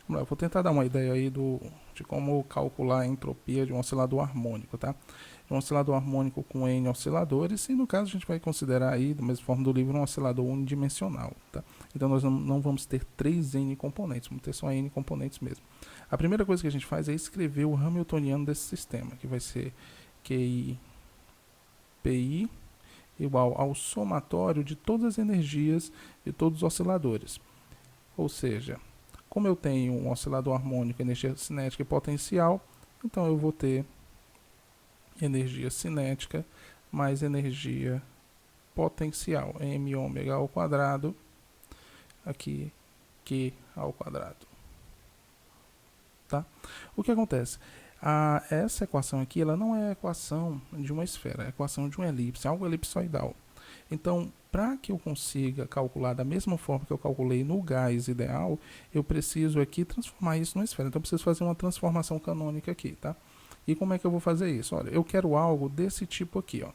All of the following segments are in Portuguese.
Vamos lá, vou tentar dar uma ideia aí de como calcular a entropia de um oscilador harmônico, tá? Um oscilador harmônico com N osciladores, e no caso a gente vai considerar aí, da mesma forma do livro, um oscilador unidimensional, tá? Então nós não vamos ter 3N componentes, vamos ter só N componentes mesmo. A primeira coisa que a gente faz é escrever o hamiltoniano desse sistema, que vai ser QI PI igual ao somatório de todas as energias de todos os osciladores. Ou seja, como eu tenho um oscilador harmônico, energia cinética e potencial, então eu vou ter energia cinética mais energia potencial, m ômega ao quadrado, aqui Q ao quadrado. Tá? O que acontece? Essa equação aqui, ela não é a equação de uma esfera, é a equação de uma elipse, algo elipsoidal. Então, para que eu consiga calcular da mesma forma que eu calculei no gás ideal, eu preciso aqui transformar isso numa esfera. Então, eu preciso fazer uma transformação canônica aqui, tá? E como é que eu vou fazer isso? Olha, eu quero algo desse tipo aqui, ó.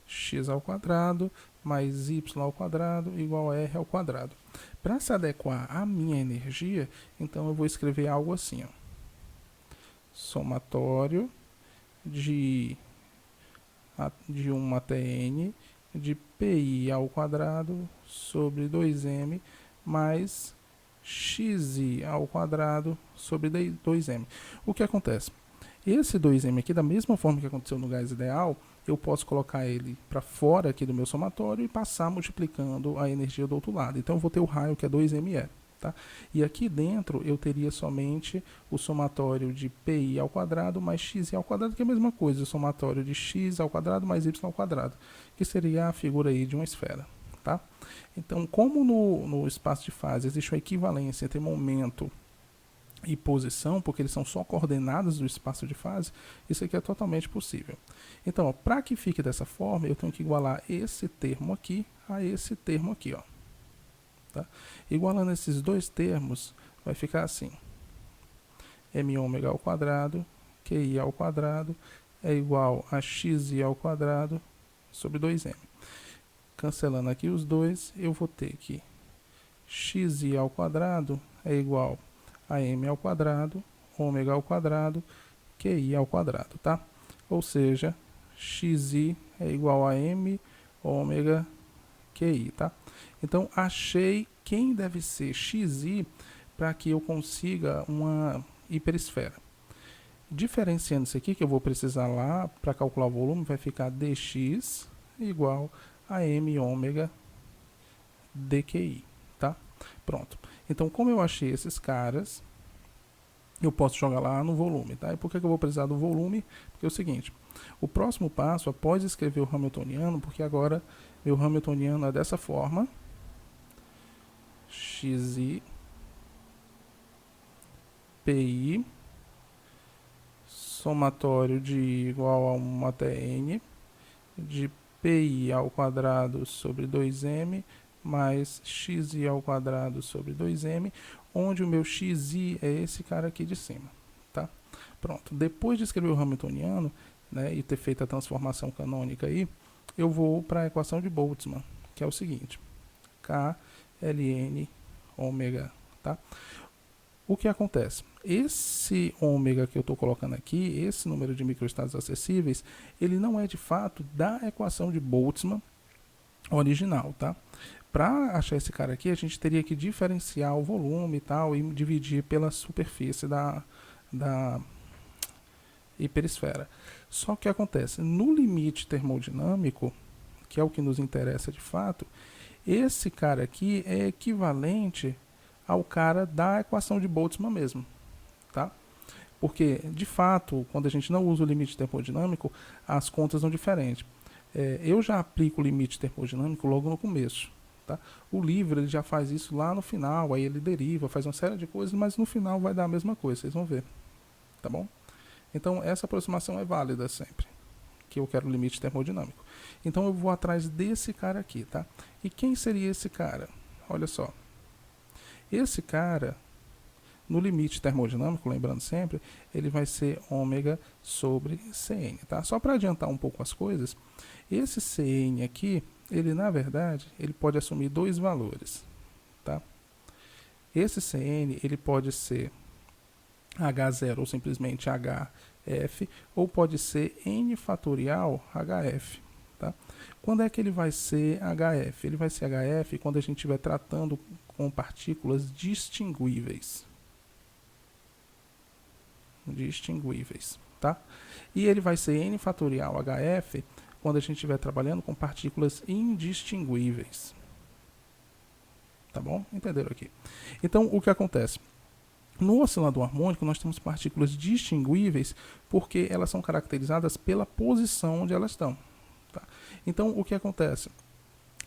X ao quadrado mais y ao quadrado igual a r ao quadrado. Para se adequar à minha energia, então eu vou escrever algo assim, ó. Somatório de 1 até n de pi ao quadrado sobre 2m mais xi ao quadrado sobre 2m. O que acontece? Esse 2m aqui, da mesma forma que aconteceu no gás ideal, eu posso colocar ele para fora aqui do meu somatório e passar multiplicando a energia do outro lado. Então eu vou ter o raio que é 2me. Tá? E aqui dentro eu teria somente o somatório de pi ao quadrado mais xi ao quadrado, que é a mesma coisa, o somatório de x ao quadrado mais y ao quadrado, que seria a figura aí de uma esfera. Tá? Então, como no espaço de fase existe uma equivalência entre momento e posição, porque eles são só coordenadas do espaço de fase, isso aqui é totalmente possível. Então, para que fique dessa forma, eu tenho que igualar esse termo aqui a esse termo aqui, ó. Tá? Igualando esses dois termos, vai ficar assim: m ômega ao quadrado, qi ao quadrado, é igual a xi ao quadrado sobre 2m. Cancelando aqui os dois, eu vou ter que xi ao quadrado é igual a m ao quadrado, ômega ao quadrado, qi ao quadrado, tá? Ou seja, xi é igual a m ômega QI, tá? Então, achei quem deve ser xi para que eu consiga uma hiperesfera. Diferenciando isso aqui, que eu vou precisar lá para calcular o volume, vai ficar dx igual a m ômega dqi, tá? Pronto. Então, como eu achei esses caras, eu posso jogar lá no volume, tá? E por que eu vou precisar do volume? Porque é o seguinte, o próximo passo, após escrever o hamiltoniano, porque agora meu hamiltoniano é dessa forma, xi pi somatório de igual a 1 até n de pi ao quadrado sobre 2m mais xi ao quadrado sobre 2m, onde o meu xi é esse cara aqui de cima, tá? Pronto. Depois de escrever o hamiltoniano, né, e ter feito a transformação canônica aí, eu vou para a equação de Boltzmann, que é o seguinte: K ln ômega, tá? O que acontece? Esse ômega que eu estou colocando aqui, esse número de microestados acessíveis, ele não é de fato da equação de Boltzmann original, tá? Para achar esse cara aqui, a gente teria que diferenciar o volume e tal e dividir pela superfície da hiperesfera. Só que o que acontece? No limite termodinâmico, que é o que nos interessa de fato, esse cara aqui é equivalente ao cara da equação de Boltzmann mesmo, tá? Porque, de fato, quando a gente não usa o limite termodinâmico, as contas são diferentes. Eu já aplico o limite termodinâmico logo no começo, tá? O livro ele já faz isso lá no final, aí ele deriva, faz uma série de coisas, mas no final vai dar a mesma coisa, vocês vão ver, tá bom? Então, essa aproximação é válida sempre, que eu quero o limite termodinâmico. Então, eu vou atrás desse cara aqui, tá? E quem seria esse cara? Olha só. Esse cara, no limite termodinâmico, lembrando sempre, ele vai ser ômega sobre Cn, tá? Só para adiantar um pouco as coisas, esse Cn aqui, ele na verdade, ele pode assumir dois valores, tá? Esse CN ele pode ser H0 ou simplesmente HF, ou pode ser N fatorial HF. Tá? Quando é que ele vai ser HF? Ele vai ser HF quando a gente estiver tratando com partículas distinguíveis. Tá? E ele vai ser N fatorial HF quando a gente estiver trabalhando com partículas indistinguíveis. Tá bom? Entenderam aqui? Então, o que acontece? No oscilador harmônico, nós temos partículas distinguíveis porque elas são caracterizadas pela posição onde elas estão. Tá? Então, o que acontece?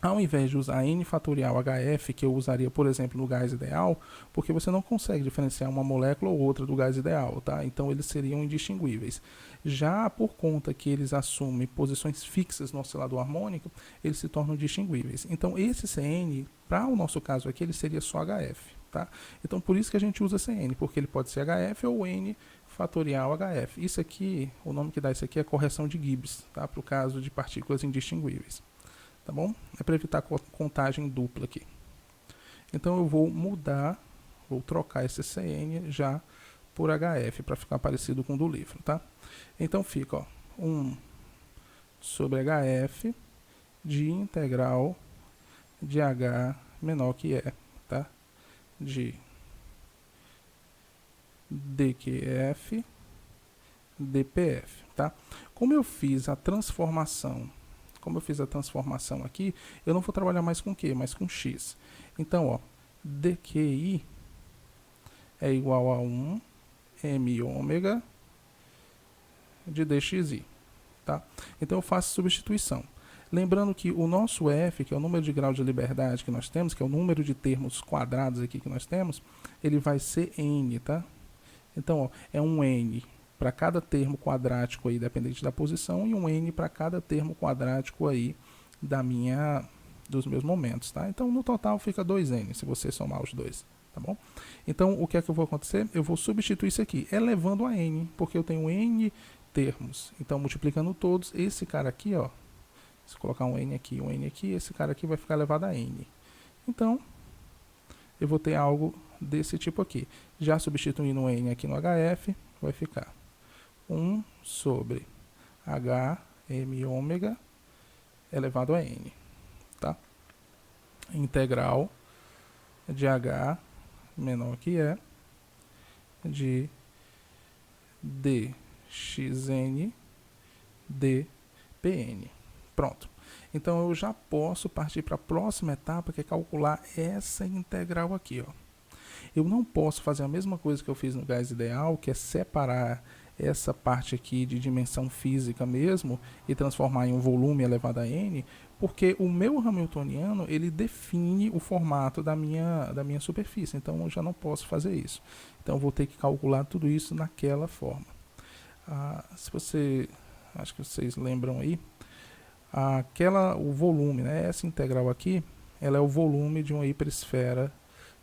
Ao invés de usar N fatorial HF, que eu usaria, por exemplo, no gás ideal, porque você não consegue diferenciar uma molécula ou outra do gás ideal, tá? Então eles seriam indistinguíveis. Já por conta que eles assumem posições fixas no oscilador harmônico, eles se tornam distinguíveis. Então esse CN, para o nosso caso aqui, ele seria só HF, tá? Então por isso que a gente usa CN, porque ele pode ser HF ou N fatorial HF. Isso aqui, o nome que dá isso aqui é correção de Gibbs, tá? Para o caso de partículas indistinguíveis. Tá bom? É para evitar contagem dupla aqui. Então eu vou mudar, vou trocar esse CN já por HF, para ficar parecido com o do livro, tá? Então fica, ó, 1 sobre HF de integral de H menor que E, tá? De dQf dPf, tá? Como eu fiz a transformação aqui, eu não vou trabalhar mais com Q, mas com X. Então, ó, dQi é igual a 1 m ômega de dxi, tá? Então eu faço substituição. Lembrando que o nosso F, que é o número de grau de liberdade que nós temos, que é o número de termos quadrados aqui que nós temos, ele vai ser N, tá? Então, ó, é um N para cada termo quadrático aí, dependente da posição, e um N para cada termo quadrático aí dos meus momentos, tá? Então, no total fica 2N, se você somar os dois, tá bom? Então, o que é que eu vou acontecer? Eu vou substituir isso aqui, elevando a N, porque eu tenho N termos. Então, multiplicando todos, esse cara aqui, ó, se colocar um N aqui, esse cara aqui vai ficar elevado a N. Então, eu vou ter algo desse tipo aqui. Já substituindo o N aqui no HF, vai ficar 1 sobre H m ômega elevado a N, tá? Integral de H menor que E de dxn dPn. Pronto. Então eu já posso partir para a próxima etapa, que é calcular essa integral aqui, ó. Eu não posso fazer a mesma coisa que eu fiz no gás ideal, que é separar essa parte aqui de dimensão física mesmo e transformar em um volume elevado a n, porque o meu hamiltoniano ele define o formato da minha superfície, então eu já não posso fazer isso. Então eu vou ter que calcular tudo isso naquela forma. Acho que vocês lembram aí, o volume, né, essa integral aqui, ela é o volume de uma hiperesfera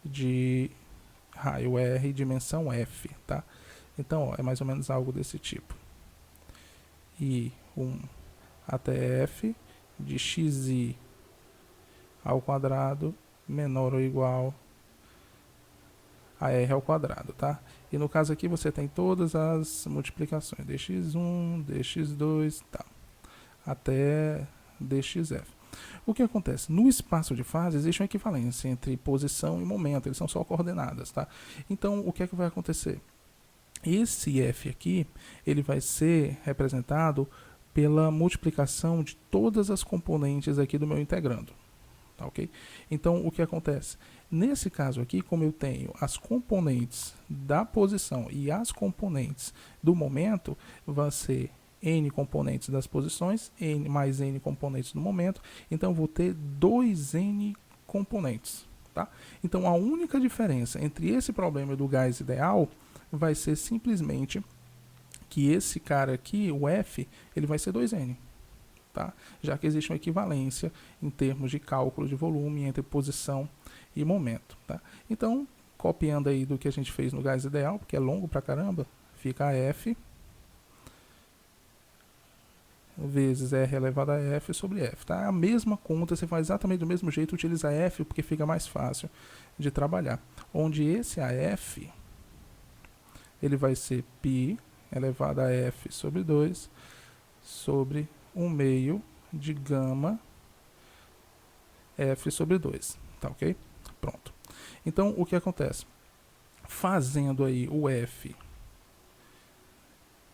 de raio R dimensão F, tá? Então, ó, é mais ou menos algo desse tipo. E 1 até F de xi ao quadrado menor ou igual a R ao quadrado, tá? E no caso aqui você tem todas as multiplicações, dx1, dx2, tá, até dxf. O que acontece? No espaço de fase existe uma equivalência entre posição e momento, eles são só coordenadas, tá? Então, o que é que vai acontecer? Esse F aqui, ele vai ser representado pela multiplicação de todas as componentes aqui do meu integrando, tá, ok? Então, o que acontece? Nesse caso aqui, como eu tenho as componentes da posição e as componentes do momento, vai ser N componentes das posições, N mais N componentes do momento, então eu vou ter 2N componentes, tá? Então, a única diferença entre esse problema do gás ideal vai ser simplesmente que esse cara aqui, o F, ele vai ser 2N, tá? Já que existe uma equivalência em termos de cálculo de volume entre posição e momento, tá? Então, copiando aí do que a gente fez no gás ideal, porque é longo pra caramba, fica F vezes R elevado a F sobre F, tá? A mesma conta, você faz exatamente do mesmo jeito, utiliza F porque fica mais fácil de trabalhar. Onde esse AF, ele vai ser π elevado a F sobre 2 sobre 1 meio de gama F sobre 2, tá ok? Pronto. Então, o que acontece? Fazendo aí o F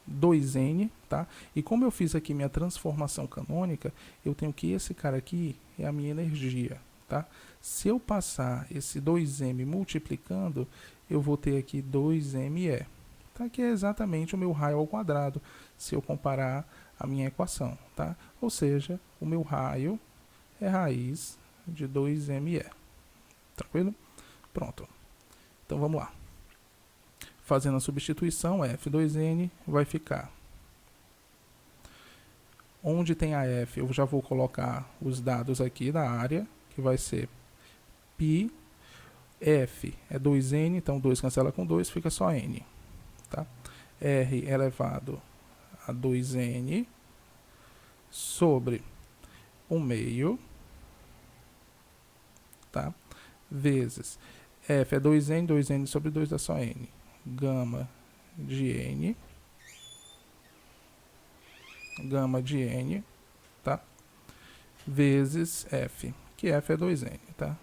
2n, tá? E como eu fiz aqui minha transformação canônica, eu tenho que esse cara aqui é a minha energia, tá? Se eu passar esse 2m multiplicando, eu vou ter aqui 2me, tá? Que é exatamente o meu raio ao quadrado, se eu comparar a minha equação, tá? Ou seja, o meu raio é raiz de 2me. Tranquilo? Pronto. Então vamos lá. Fazendo a substituição, F2n vai ficar. Onde tem a F, eu já vou colocar os dados aqui da área, que vai ser π. F é 2n, então 2 cancela com 2, fica só n. Tá? R elevado a 2n sobre 1 meio, tá? Vezes F é 2n, 2n sobre 2 dá só n. Gama de n, tá? Vezes F, que F é 2n, tá?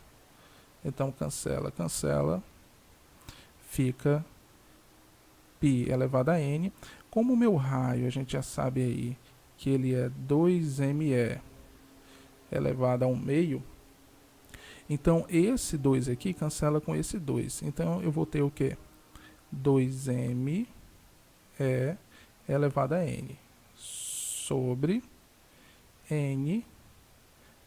Então cancela, cancela, fica π elevado a n. Como o meu raio, a gente já sabe aí que ele é 2me elevado a 1 meio, então esse 2 aqui cancela com esse 2. Então eu vou ter o quê? 2me elevado a n sobre n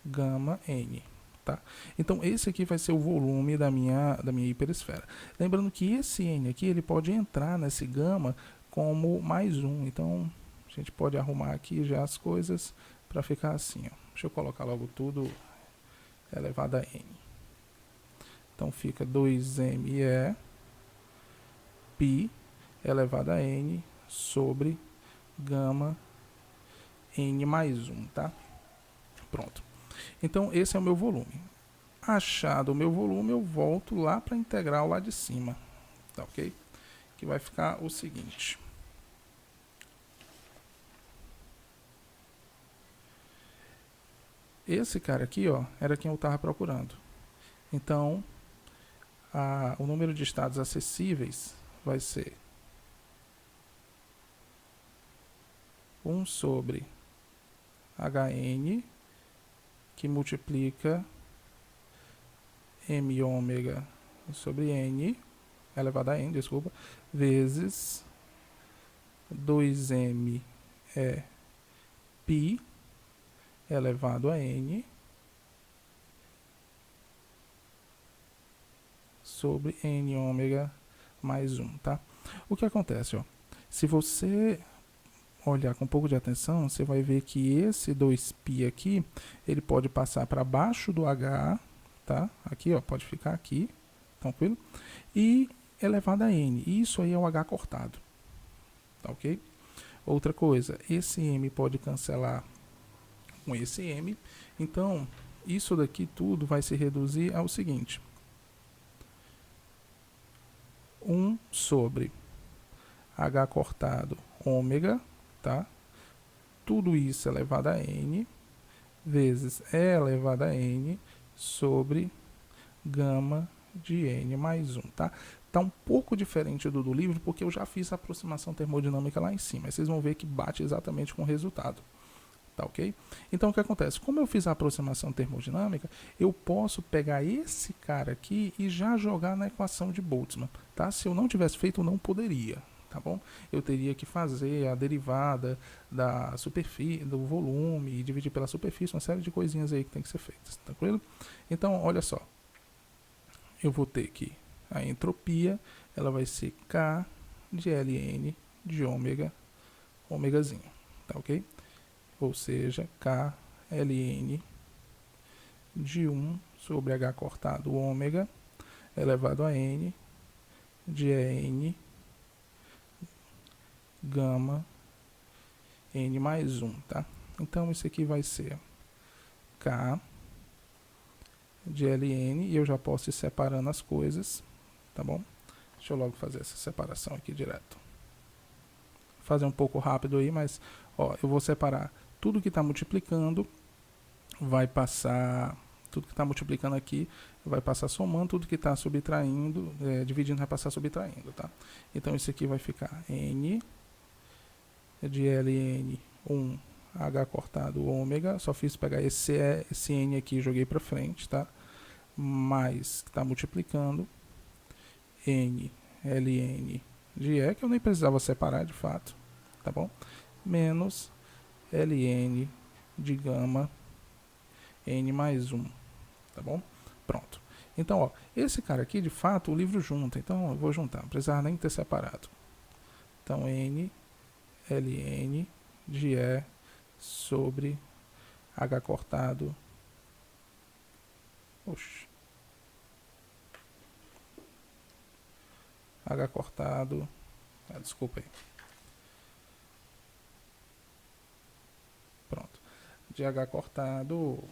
gama n. Tá? Então esse aqui vai ser o volume da minha hiperesfera. Lembrando que esse n aqui ele pode entrar nesse gama como mais um. Então a gente pode arrumar aqui já as coisas para ficar assim. Ó. Deixa eu colocar logo tudo elevado a n. Então fica 2me π elevado a n sobre gama n mais 1, tá? Pronto. Então esse é o meu volume. Achado o meu volume, eu volto lá para a integral lá de cima, tá ok? Que vai ficar o seguinte. Esse cara aqui, ó, era quem eu estava procurando. Então, o número de estados acessíveis vai ser 1 sobre Hn, que multiplica m ômega sobre n, elevado a n, desculpa, vezes 2m é π elevado a n sobre n ômega mais 1, tá? O que acontece, ó? Se você olhar com um pouco de atenção, você vai ver que esse 2π aqui, ele pode passar para baixo do h, tá? Aqui, ó, pode ficar aqui, tranquilo? E elevado a n. Isso aí é o h cortado, tá ok? Outra coisa, esse m pode cancelar com esse m, então isso daqui tudo vai se reduzir ao seguinte: 1 sobre h cortado ômega, tá? Tudo isso elevado a n, vezes E elevado a n sobre gama de n mais 1, tá? Tá um pouco diferente do livro, porque eu já fiz a aproximação termodinâmica lá em cima. Mas vocês vão ver que bate exatamente com o resultado. Tá ok? Então, o que acontece? Como eu fiz a aproximação termodinâmica, eu posso pegar esse cara aqui e já jogar na equação de Boltzmann, tá? Se eu não tivesse feito, eu não poderia, tá bom? Eu teria que fazer a derivada da superfície, do volume, e dividir pela superfície, uma série de coisinhas aí que tem que ser feitas, tranquilo? Então, olha só. Eu vou ter que a entropia, ela vai ser K de Ln de ômega, ômegazinho, tá ok? Ou seja, K Ln de 1 sobre H cortado ômega elevado a n de n gama n mais 1, tá? Então, isso aqui vai ser K de Ln, e eu já posso ir separando as coisas, tá bom? Deixa eu logo fazer essa separação aqui direto. Vou fazer um pouco rápido aí, mas ó, eu vou separar tudo que está multiplicando, vai passar, tudo que está multiplicando aqui, vai passar somando, tudo que está subtraindo, dividindo vai passar subtraindo, tá? Então isso aqui vai ficar N de Ln 1 H cortado ômega, só fiz pegar esse N aqui e joguei para frente, tá? Mais, que está multiplicando, N Ln de E, que eu nem precisava separar de fato, tá bom? Menos Ln de gama N mais 1, tá bom? Pronto. Então, ó, esse cara aqui, de fato, o livro junta, então eu vou juntar, não precisava nem ter separado. Então, N Ln de E sobre H cortado, H cortado, desculpa aí. Pronto. De H cortado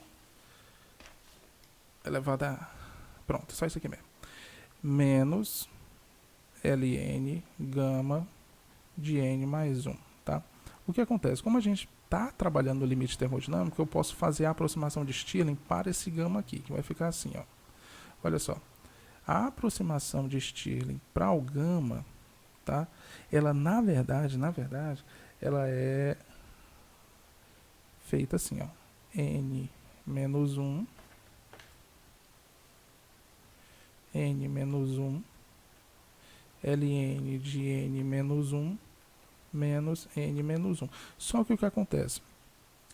elevado a... Pronto, só isso aqui mesmo. Menos Ln gama de N mais 1, tá? O que acontece? Como a gente está trabalhando no limite termodinâmico, eu posso fazer a aproximação de Stirling para esse gama aqui, que vai ficar assim, ó. Olha só. A aproximação de Stirling para o gama, tá? Ela, na verdade, ela é feita assim, ó. N menos 1, N menos 1, Ln de N menos 1, menos N menos 1. Só que o que acontece?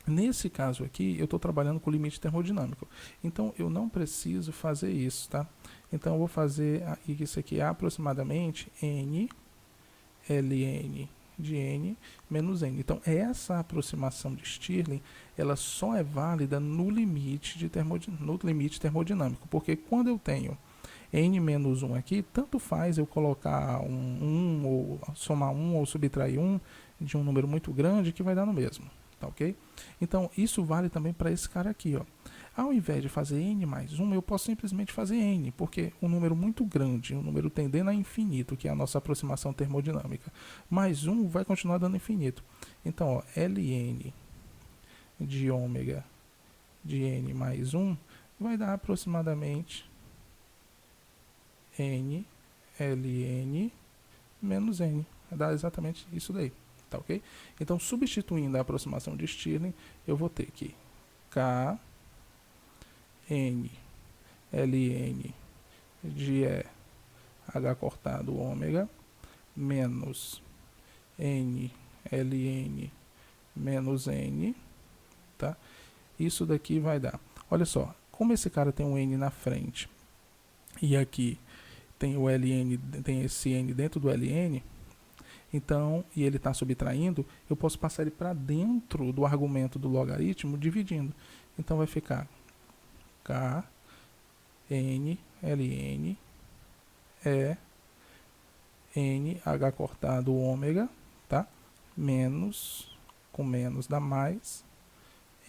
Nesse caso aqui, eu estou trabalhando com limite termodinâmico. Então, eu não preciso fazer isso, tá? Então, eu vou fazer isso aqui aproximadamente N Ln de N menos N. Então, essa aproximação de Stirling, ela só é válida no limite termodinâmico. Porque quando eu tenho N menos 1 aqui, tanto faz eu colocar ou somar 1 ou subtrair 1 de um número muito grande que vai dar no mesmo. Tá, ok? Então, isso vale também para esse cara aqui, ó. Ao invés de fazer n mais 1, eu posso simplesmente fazer n, porque um número muito grande, um número tendendo a infinito, que é a nossa aproximação termodinâmica, mais 1 vai continuar dando infinito. Então, ó, Ln de ômega de n mais 1 vai dar aproximadamente n Ln menos n. Vai dar exatamente isso daí. Tá, ok? Então, substituindo a aproximação de Stirling, eu vou ter que K N Ln de E H cortado ômega menos N Ln menos N, tá? Isso daqui vai dar, olha só, como esse cara tem um N na frente e aqui tem o Ln, tem esse N dentro do Ln, então, e ele está subtraindo, eu posso passar ele para dentro do argumento do logaritmo dividindo. Então, vai ficar K, N, Ln, E, N, H cortado ômega, tá? Menos, com menos dá mais,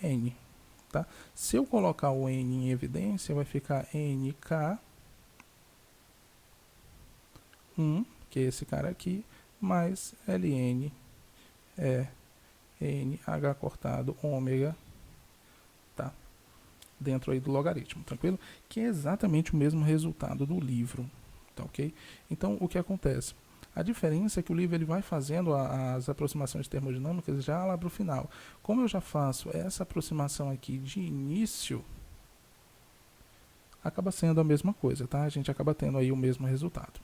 N, tá? Se eu colocar o N em evidência, vai ficar NK1, que é esse cara aqui, mais Ln N H cortado ômega, tá? Dentro aí do logaritmo, tranquilo? Que é exatamente o mesmo resultado do livro, tá, ok? Então, o que acontece? A diferença é que o livro ele vai fazendo as aproximações termodinâmicas já lá para o final. Como eu já faço essa aproximação aqui de início, acaba sendo a mesma coisa, tá? A gente acaba tendo aí o mesmo resultado.